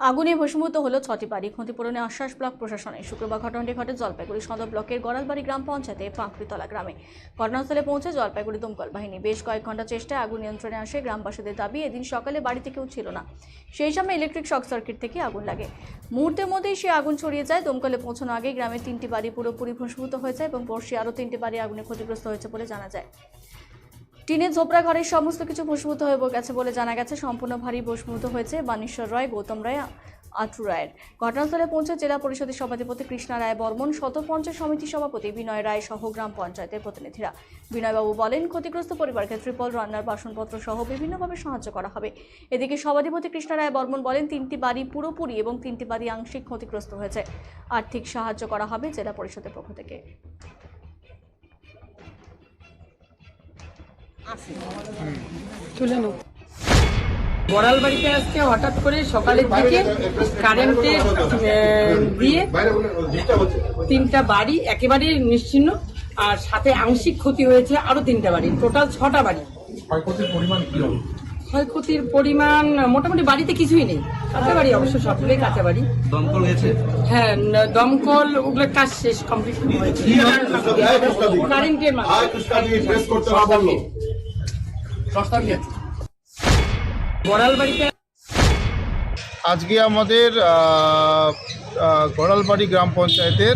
আগুনে ভস্মীভূত হলো 6টি বাড়ি। ক্ষতিপূরণে আশ্বাস ব্লক প্রশাসনের। শুক্রবার ঘটনাটি ঘটে জলপাইগুড়ি সদর ব্লকের গড়ালবাড়ি গ্রাম পঞ্চায়েতে পাঁকড়িতলা গ্রামে। ঘটনাস্থলে পৌঁছে জলপাইগুড়ি দমকল বাহিনী। বেশ কয়েক ঘন্টা চেষ্টায় আগুন নিয়ন্ত্রণে আসে। গ্রামবাসীদের দাবি, এদিন সকালে বাড়িতে কেউ ছিল না, সেই সময় ইলেকট্রিক শর্ট সার্কিট থেকে আগুন লাগে। মুহূর্তের মধ্যেই সে আগুন ছড়িয়ে যায়। দমকলে পৌঁছানোর আগে গ্রামের 3টি বাড়ি পুরোপুরি ভস্মীভূত হয়ে যায় এবং পড়শি আরও 3টি বাড়ি আগুনে ক্ষতিগ্রস্ত হয়েছে বলে জানা যায়। টিনের ঝোপড়া ঘরের সমস্ত কিছু ভস্মীভূত হয়ে গেছে বলে জানা গেছে। সম্পূর্ণ ভারী ভস্মীভূত হয়েছে বানেশ্বর রায়, গৌতম রায়, আটু রায়ের। ঘটনাস্থলে পৌঁছে জেলা পরিষদের সভাধিপতি কৃষ্ণা রায় বর্মন, সদর পঞ্চায়েত সমিতির সভাপতি বিনয় রায় সহ গ্রাম পঞ্চায়েতের প্রতিনিধিরা। বিনয়বাবু বলেন, ক্ষতিগ্রস্ত পরিবারকে ত্রিপল, রান্নার বাসনপত্র সহ বিভিন্নভাবে সাহায্য করা হবে। এদিকে সভাধিপতি কৃষ্ণা রায় বর্মন বলেন, 3টি বাড়ি পুরোপুরি এবং 3টি বাড়ি আংশিক ক্ষতিগ্রস্ত হয়েছে। আর্থিক সাহায্য করা হবে জেলা পরিষদের পক্ষ থেকে। গড়ালবাড়িতে আজকে হঠাৎ করে সকালের দিকে কারেন্টে দিয়ে 3টা বাড়ি একেবারে নিশ্চিহ্ন, আর সাথে আংশিক ক্ষতি হয়েছে আরো 3টা বাড়ি, টোটাল 6টা বাড়ি। ক্ষয়ক্ষতির পরিমাণ কি হবে? ক্ষয়ক্ষতির পরিমাণ মোটামুটি বাড়িতে কিছুই নেই, কাঁচা বাড়ি, অবশ্য সবগুলোই কাঁচা বাড়ি। দমকল গেছে? হ্যাঁ, দমকল ওগুলোর কাজ শেষ, কমপ্লিট হয়েছে কারেন্টের মাধ্যমে। গড়ালবাড়িতে আজকে আমাদের গড়ালবাড়ি গ্রাম পঞ্চায়েতের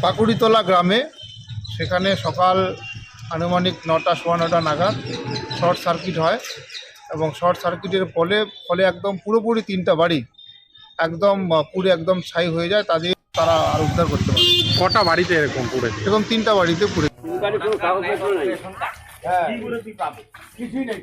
পাকুড়িতলা গ্রামে, সেখানে সকাল আনুমানিক 9টা সোয়া 9টা নাগাদ শর্ট সার্কিট হয় এবং শর্ট সার্কিটের ফলে একদম পুরোপুরি 3টা বাড়ি একদম পুরো একদম ছাই হয়ে যায়। তারা আর উদ্ধার করতে পারে। কটা বাড়িতে এরকম পুড়েছে? এরকম 3টা বাড়িতে পুড়ে। কিছুই নেই।